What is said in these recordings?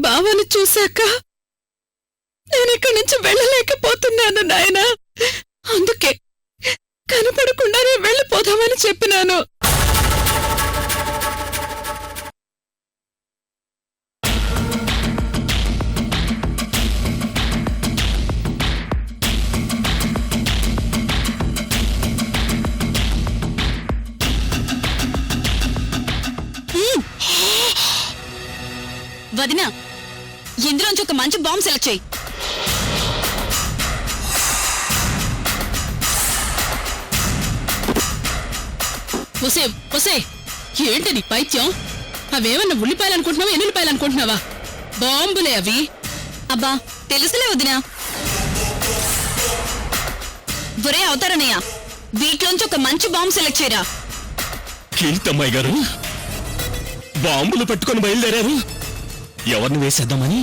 బావను చూశాక నేనిక్కడి నుంచి వెళ్ళలేకపోతున్నాను నాయనా. అందుకే కనపడకుండానే వెళ్ళిపోదామని చెప్పినాను. వదినా, ఇందులోంచి ఒక మంచి బాంబు సెలెక్ట్ చేయి. ఒసే ఒసే, ఏంటి నీ పైత్యం? అవేమన్నా ఉల్లిపాయలనుకుంటున్నావా, ఎన్నుల్లిపాయలనుకుంటున్నావా? బాంబులే అవి. అబ్బా తెలుసులే వదినా. ఒరే అవుతారనయ్య, వీటిలోంచి ఒక మంచి బాంబు సెలెక్ట్ చేయరా. కీర్తమ్మాయి గారు బాంబులు పట్టుకొని బయలుదేరారు. ఎవరిని వేసేద్దామని?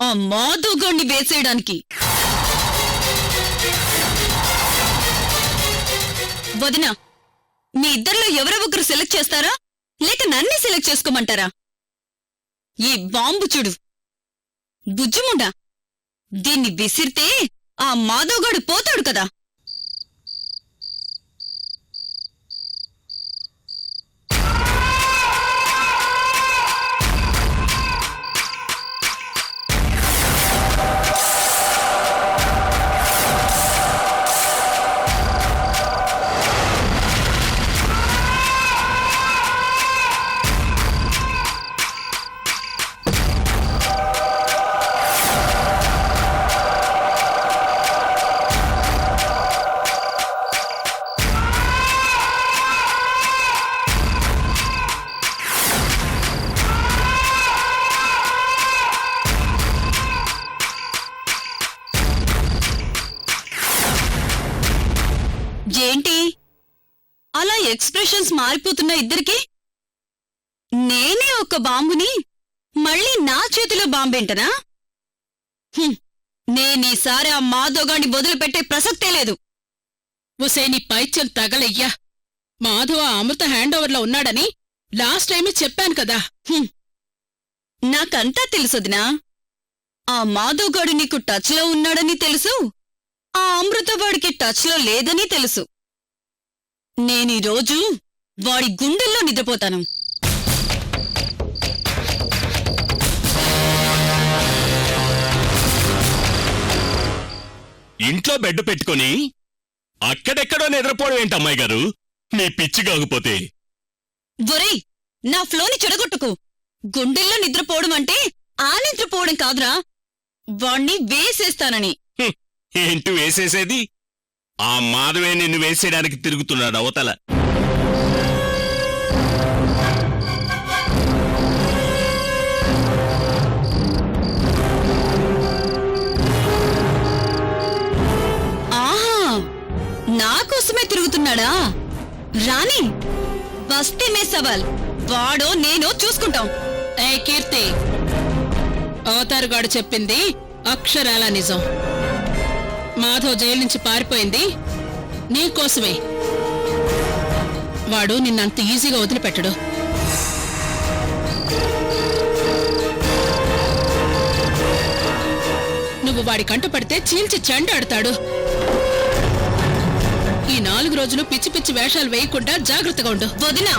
ఆ మాధవగాడిని వేసేయడానికి. వదినా, మీ ఇద్దరిలో ఎవరో ఒకరు సెలెక్ట్ చేస్తారా, లేక నన్నే సెలెక్ట్ చేసుకోమంటారా? ఈ బాంబు చూడు, బుజ్జుముండా, దీన్ని విసిరితే ఆ మాధవగాడు పోతాడు కదా. ఏంటి అలా ఎక్స్ప్రెషన్స్ మారిపోతున్నా ఇద్దరికి? నేనే ఒక బాంబుని మళ్ళీ నా చేతిలో బాంబేంటనా? నేనీసారి ఆ మాధవగాడిని వదిలిపెట్టే ప్రసక్తే లేదు. ఒసే నీ పైత్యం తగలయ్యా. మాధవ అమృత హ్యాండ్ ఓవర్లో ఉన్నాడని లాస్ట్ టైమే చెప్పాను కదా. నాకంతా తెలుసొదినా. ఆ మాధవగాడు నీకు టచ్లో ఉన్నాడని తెలుసు, ఆ అమృతవాడికి టచ్లో లేదని తెలుసు. నేనీరోజు వాడి గుండెల్లో నిద్రపోతాను. ఇంట్లో బెడ్ పెట్టుకొని అక్కడెక్కడో నిద్రపోవడం ఏంటమ్మాయి గారు? మీ పిచ్చి కాకపోతే. ఒరేయ్, నా ఫ్లోని చెడగొట్టుకు. గుండెల్లో నిద్రపోవడం అంటే ఆ నిద్రపోవడం కాదురా, వాణ్ణి వేసేస్తానని. ఏంటి వేసేసేది? ఆ మాధవే నిన్ను వేసేయడానికి తిరుగుతున్నాడు అవతల. ఆహా, నా కోసమే తిరుగుతున్నాడా? రాణి, బస్తీ మే సవాల్. వాడో నేనో చూసుకుంటాం. ఏ కీర్తి, అవతారుగాడు చెప్పింది అక్షరాల నిజం. మాధవ్ జైలు నుంచి పారిపోయింది నీకోసమే. వాడు నిన్నంత ఈజీగా వదిలిపెట్టడు. నువ్వు వాడి కంట పడితే చీల్చి చెండాడతాడు. ఈ 4 రోజులు పిచ్చి పిచ్చి వేషాలు వేయకుండా జాగ్రత్తగా ఉండు. వదినా,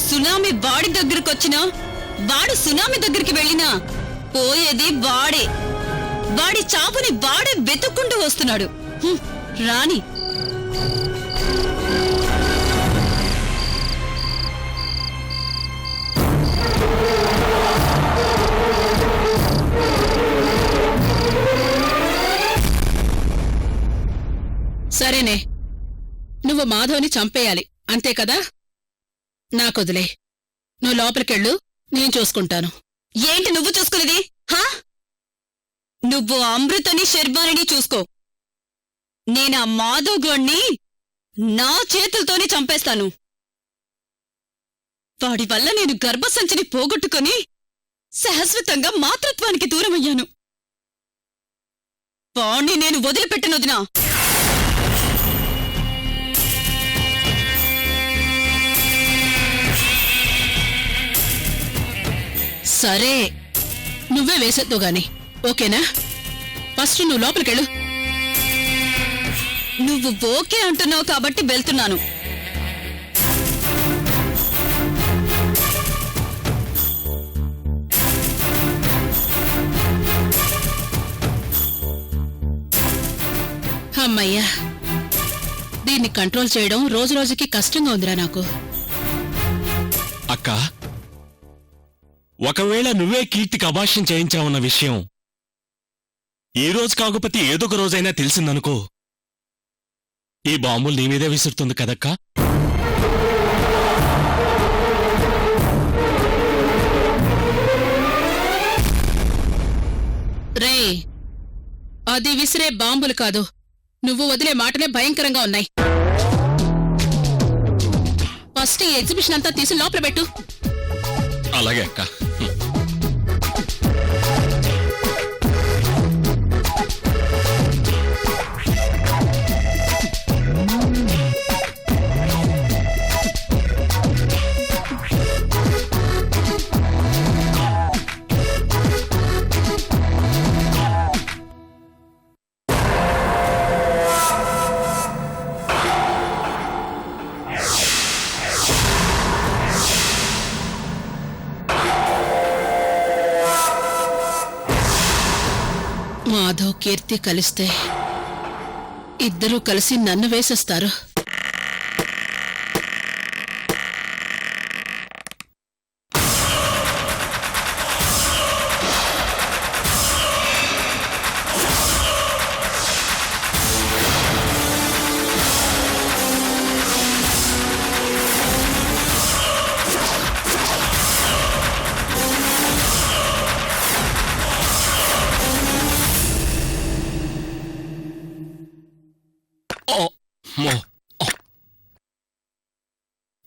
సునామీ వాడి దగ్గరకొచ్చినా, వాడు సునామీ దగ్గరికి వెళ్ళినా పోయేది వాడే. వాడి చాపుని వాడే వెతుక్కుంటూ వస్తున్నాడు. రాణి, సరేనే, నువ్వు మాధవ్ని చంపేయాలి అంతే కదా? నాకొదిలే, నువ్వు లోపలికెళ్ళు, నేను చూసుకుంటాను. ఏంటి నువ్వు చూసుకునేది? హా, నువ్వు అమృతని శర్వాణిని చూసుకో. నేనా మాధవ్ గోడ్ని నా చేతులతోనే చంపేస్తాను. వాడి వల్ల నేను గర్భసంచిని పోగొట్టుకొని శాశ్వతంగా మాతృత్వానికి దూరమయ్యాను. వాణ్ణి నేను వదిలిపెట్టనొదినా. సరే నువ్వే వేసేద్దు గాని ఓకేనా? ఫస్ట్ నువ్వు లోపలికెళ్ళు. నువ్వు ఓకే అంటున్నావు కాబట్టి వెళ్తున్నాను. అమ్మయ్యా, దీన్ని కంట్రోల్ చేయడం రోజు రోజుకి కష్టంగా ఉందిరా నాకు. అక్క, ఒకవేళ నువ్వే కీర్తికి అభాష్యం చేయించావన్న విషయం ఈ రోజు కాకపోతే ఏదొక రోజైనా తెలిసిందనుకో, ఈ బాంబులు నీ మీదే విసురుతుంది కదక్కా. రే, అది విసిరే బాంబులు కాదు, నువ్వు వదిలే మాటలే భయంకరంగా ఉన్నాయి. ఫస్ట్ ఈ ఎగ్జిబిషన్ అంతా తీసి లోపల పెట్టు. అలాగే అక్క. మాధవ్, కీర్తి కలిస్తే ఇద్దరూ కలిసి నన్ను వేసేస్తారు.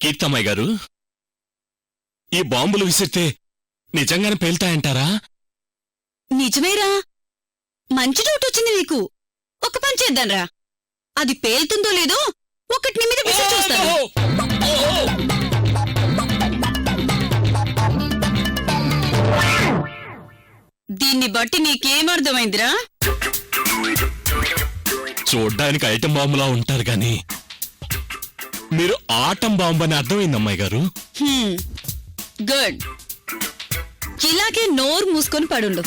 కీర్తమ్మాయి గారు, ఈ బాంబులు విసిరితే నిజంగానే పేలుతాయంటారా? నిజమేరా, మంచి డౌట్ వచ్చింది నీకు. ఒక పని చేద్దాంరా, అది పేలుతుందో లేదో ఒకటి నీ మీద విసిరి చూస్తాను. దీన్ని బట్టి నీకేమర్థమైందిరా? చూడ్డానికి ఐటం బాంబులా ఉంటారు గాని మీరు ఆటం బాంబు అని అర్థమైంది అమ్మాయి గారు. గుడ్, ఇలాగే నోరు మూసుకొని పడుండు.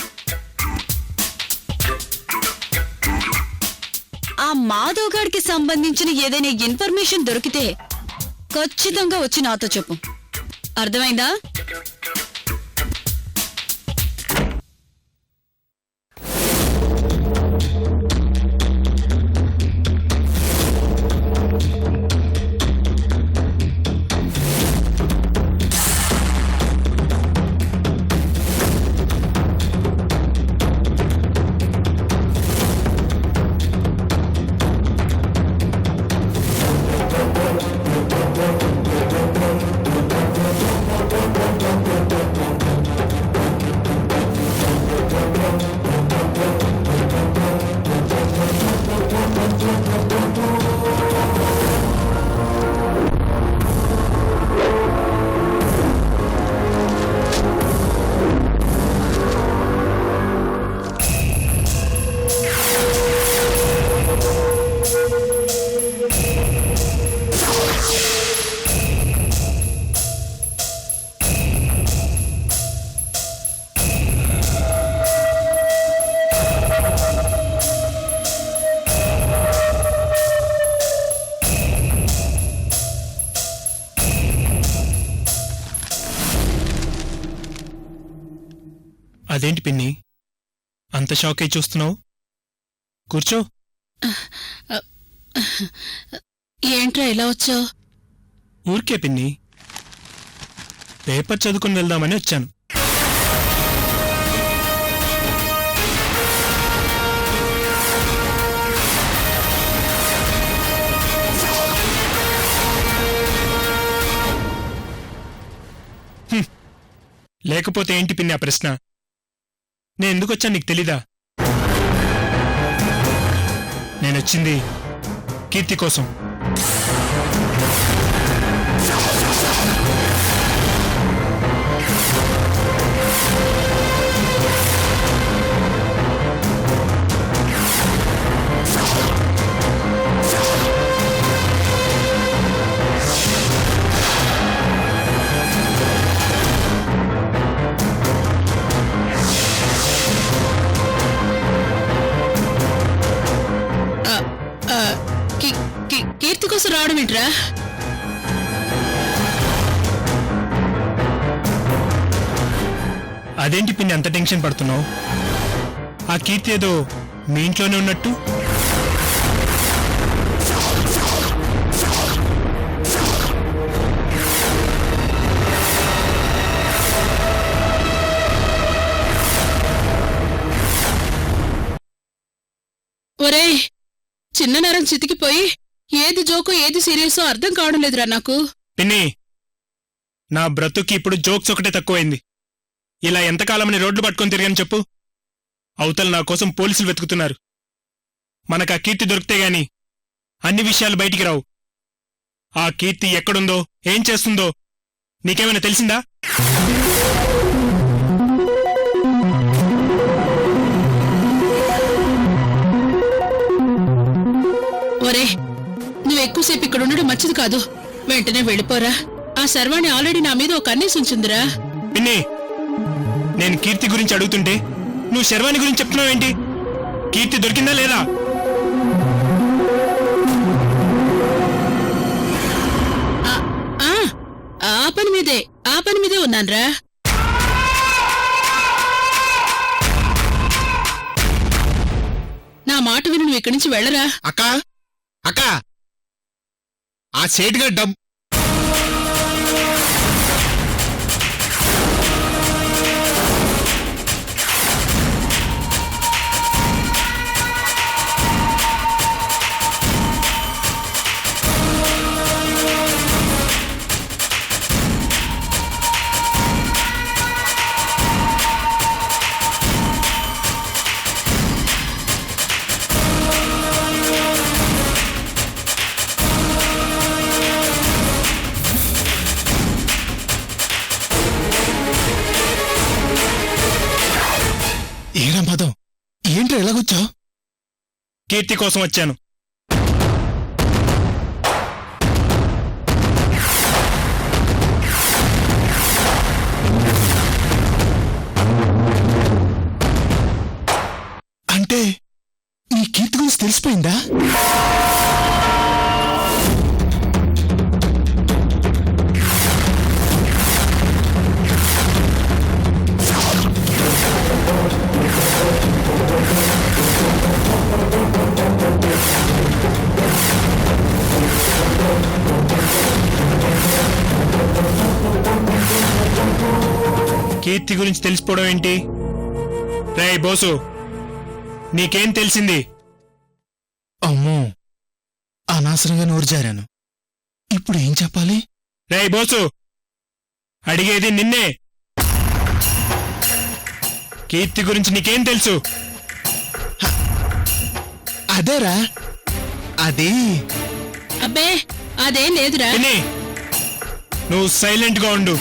ఆ మాధవ్ గాడికి సంబంధించిన ఏదైనా ఇన్ఫర్మేషన్ దొరికితే ఖచ్చితంగా వచ్చి నాతో చెప్పు. అర్థమైందా? అదేంటి పిన్ని, అంత షాక్ అయి చూస్తున్నావు? కూర్చో. ఏంట్రా ఇలా వచ్చావు? ఊరికే పిన్ని, పేపర్ చదువుకుని వెళ్దామని వచ్చాను. లేకపోతే ఏంటి పిన్ని ఆ ప్రశ్న? నేను ఎందుకు వచ్చాను నీకు తెలీదా? నేనొచ్చింది కీర్తి కోసం. చెప్తావేంట్రా? అదేంటి పిన్ని అంత టెన్షన్ పడుతున్నావు? ఆ కీర్తి ఏదో మీ ఇంట్లోనే ఉన్నట్టు. ఒరేయ్, చిన్న నరం చితికిపోయి ఏది జోకు ఏది సీరియసో అర్థం కావడం లేదురా నాకు. పిన్ని, నా బ్రతుకి ఇప్పుడు జోక్స్ ఒకటే తక్కువైంది. ఇలా ఎంతకాలమని రోడ్లు పట్టుకొని తిరిగాను చెప్పు? అవతల నా కోసం పోలీసులు వెతుకుతున్నారు. మనకు ఆ కీర్తి దొరికితే గాని అన్ని విషయాలు బయటికి రావు. ఆ కీర్తి ఎక్కడుందో, ఏం చేస్తుందో నీకేమైనా తెలిసిందా? ఒరే, నువ్వు ఎక్కువసేపు ఇక్కడ ఉండడం మంచిది కాదు. వెంటనే వెళ్ళిపోరా. ఆ శర్వాణి ఆల్రెడీ నా మీద ఒక కన్నేసి ఉంచుందిరా. పిన్ని, నేను కీర్తి గురించి అడుగుతుంటే నువ్వు శర్వాణి గురించి చెప్తున్నావేంటి? కీర్తి దొరికిందా లేదా? ఆ పని మీదే ఉన్నాన్రా. నా మాట విని నువ్వు ఇక్కడి నుంచి వెళ్ళరా. అక్క అక్క, ఆ సేటుగా డబ్బు ఏరా మదం, ఏంట్రా ఎలాగొచ్చావు? కీర్తి కోసం వచ్చాను. అంటే నీ కీర్తి గురించి తెలిసిపోయిందా? కీర్తి గురించి తెలిసిపోవడం ఏంటి? రేయ్ బోసు, నీకేం తెలిసింది? అమ్మో, అనవసరంగా నోరు జారాను. ఇప్పుడు ఏం చెప్పాలి? రేయ్ బోసు, అడిగేది నిన్నే. కీర్తి గురించి నీకేం తెలుసు? అదేరా, అది అబ్బే, అదేం లేదురా. పిన్ని, నువ్వు సైలెంట్గా ఉండు.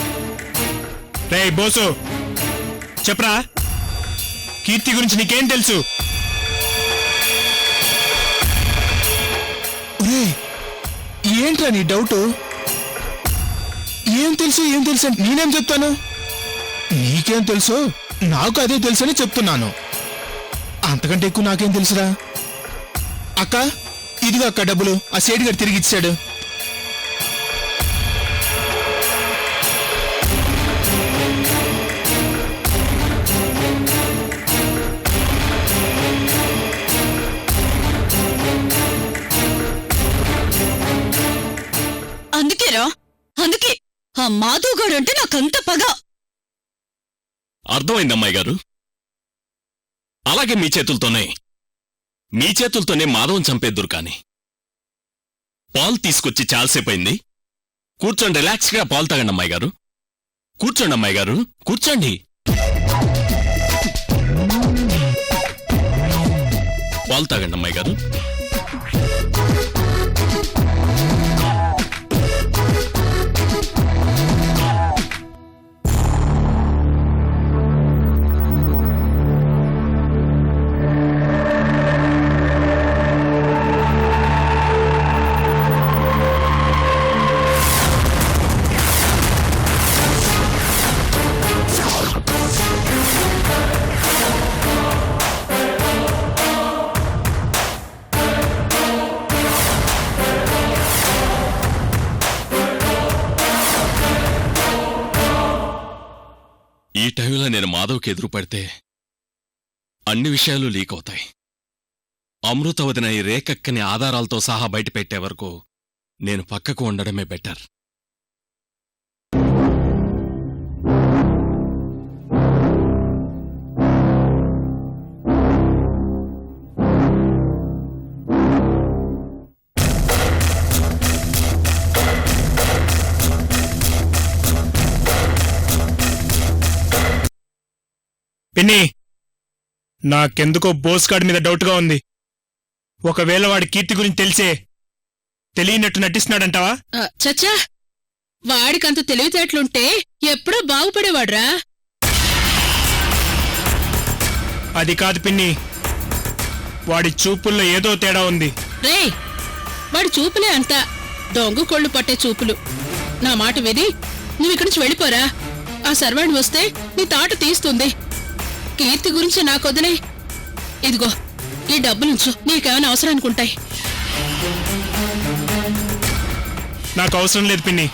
రేయ్ బోసు, చెప్పరా, కీర్తి గురించి నీకేం తెలుసు? ఒరే, ఏంట్రా నీ డౌటు? ఏం తెలుసు అని నేనేం చెప్తాను? నీకేం తెలుసు, నాకు అదే తెలుసని చెప్తున్నాను. అంతకంటే ఎక్కువ నాకేం తెలుసురా? అక్క, ఇదిగో అక్క డబ్బులు. ఆ సేటు గారు తిరిగి ఇచ్చాడు. అందుకేరా, అందుకే ఆ మాధవ్ అంటే నాకంత పగ. అర్థమైంది అమ్మాయి గారు. అలాగే మీ చేతులతోనే మాధవం చంపేద్దురు కాని. పాలు తీసుకొచ్చి చాలాసేపయింది. కూర్చోండి, రిలాక్స్గా పాలు తాగండి అమ్మాయి గారు. కూర్చోండి అమ్మాయి గారు, కూర్చోండి. పాలు తాగండి అమ్మాయి గారు. టైంలో నేను మాధవ్కి ఎదురు పడితే అన్ని విషయాలు లీక్ అవుతాయి. అమృత వదిన ఈ రేఖక్కని ఆధారాలతో సహా బయట పెట్టే వరకు నేను పక్కకు ఉండడమే బెటర్. పిన్ని, నాకెందుకో బోస్గాడి మీద డౌట్గా ఉంది. ఒకవేళ వాడి కీర్తి గురించి తెలియనట్టు నటిస్తున్నాడంటావా? చచ్చా, వాడికంత తెలివితేటలుంటే ఎప్పుడో బాగుపడేవాడ్రా. అది కాదు పిన్ని, వాడి చూపుల్లో ఏదో తేడా ఉంది. రే, వాడి చూపులే అంత దొంగ కొళ్ళు పట్టే చూపులు. నా మాట విని నువ్విక్కడి నుంచి వెళ్ళిపోరా. ఆ సర్వాణి వస్తే నీ తాట తీస్తుంది. కీర్తి గురించి నాకొదిలే. ఇదిగో ఈ డబ్బులుంచు, నీకేమైనా అవసరానుకుంటాయి. నాకు అవసరం లేదు పిన్ని.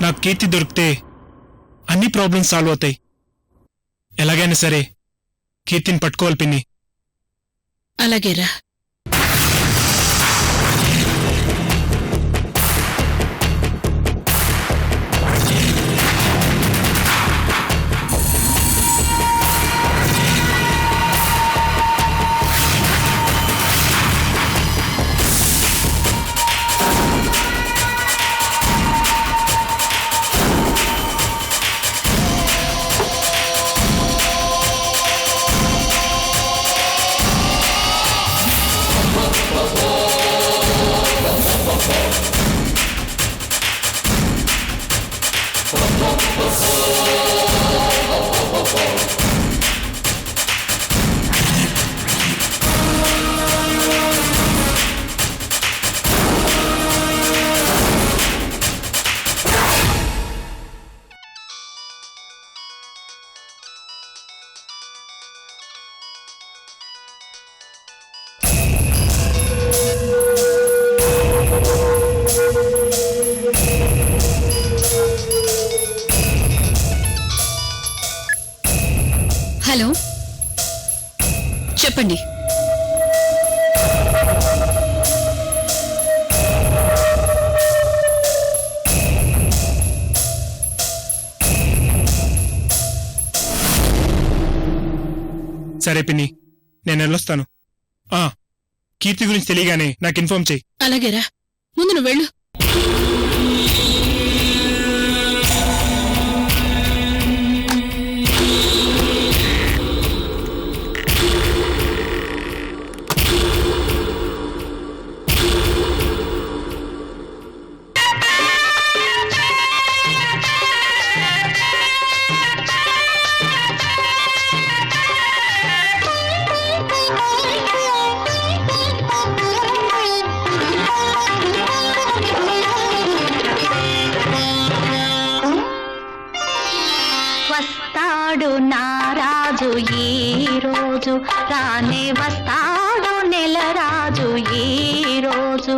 నాకు కీర్తి దొరికితే అన్ని ప్రాబ్లమ్స్ సాల్వ్ అవుతాయి. ఎలాగైనా సరే కీర్తిని పట్టుకోవాలి పిన్ని. అలాగేరా. హలో, చెప్పండి. సరే పిన్ని, నేను వెళ్ళొస్తాను. కీర్తి గురించి తెలియగానే నాకు ఇన్ఫార్మ్ చెయ్యి. అలాగేరా, ముందు నువ్వు వెళ్ళు. వస్తాడు నారాజు ఈ రోజు, రానే వస్తాడు నెలరాజు ఈ రోజు.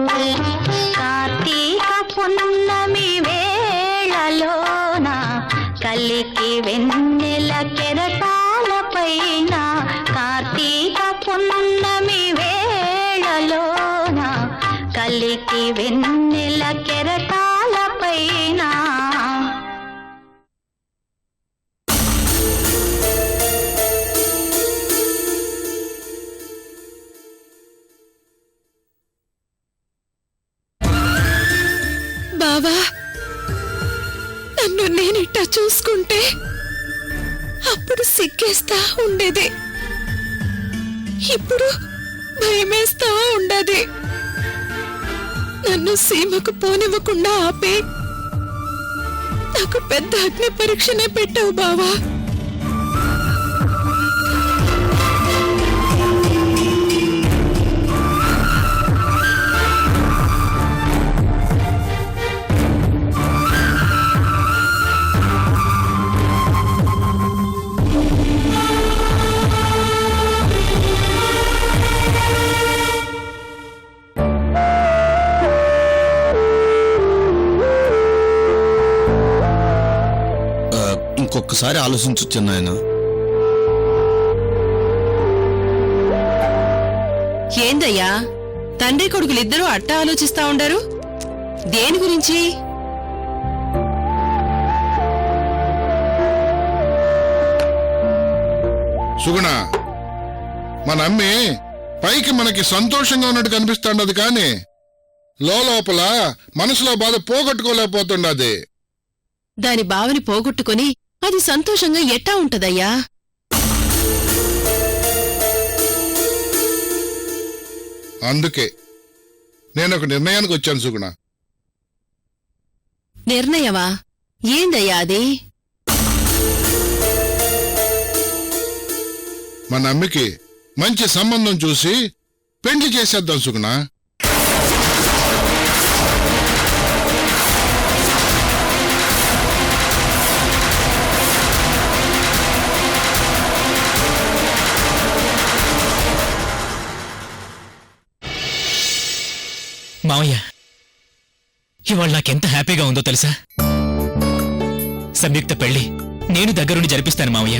కార్తీక పున్నమి వేళలోన కలికి వెన్నెల కెరటాల పైన, కార్తీక పున్నమి వేళలోన తెల్లటి వెన్నెల కెరటాలపైన బావా నన్ను నేనిట్టా చూసుకుంటే అప్పుడు సిగ్గేస్తా ఉండేది, ఇప్పుడు భయమేస్తా ఉండదు. నన్ను సీమకు పోనివ్వకుండా ఆపి నాకు పెద్ద అగ్ని పరీక్షనే పెట్టావు బావా. ఇంకొకసారి ఆలోచించొచ్చు నాయన. ఏందయ్యా తండ్రి కొడుకులిద్దరూ అట్టా ఆలోచిస్తా ఉండారు? దేని గురించి? సుగుణ, మన అమ్మి పైకి మనకి సంతోషంగా ఉన్నట్టు కనిపిస్తాండది కానీ లోపల మనసులో బాధ పోగొట్టుకోలేకపోతుండది. దాని బావని పోగొట్టుకుని అది సంతోషంగా ఎట్టా ఉంటదయ్యా? అందుకే నేను ఒక నిర్ణయానికి వచ్చాను సుగుణ. నిర్ణయమా? ఏందయ్యా అది? మన అమ్మికి మంచి సంబంధం చూసి పెండ్లి చేసేద్దాం సుగుణ. మావయ్య, ఇవాళ నాకెంత హ్యాపీగా ఉందో తెలుసా? సంయుక్త పెళ్లి నేను దగ్గరుండి జరిపిస్తాను మావయ్య.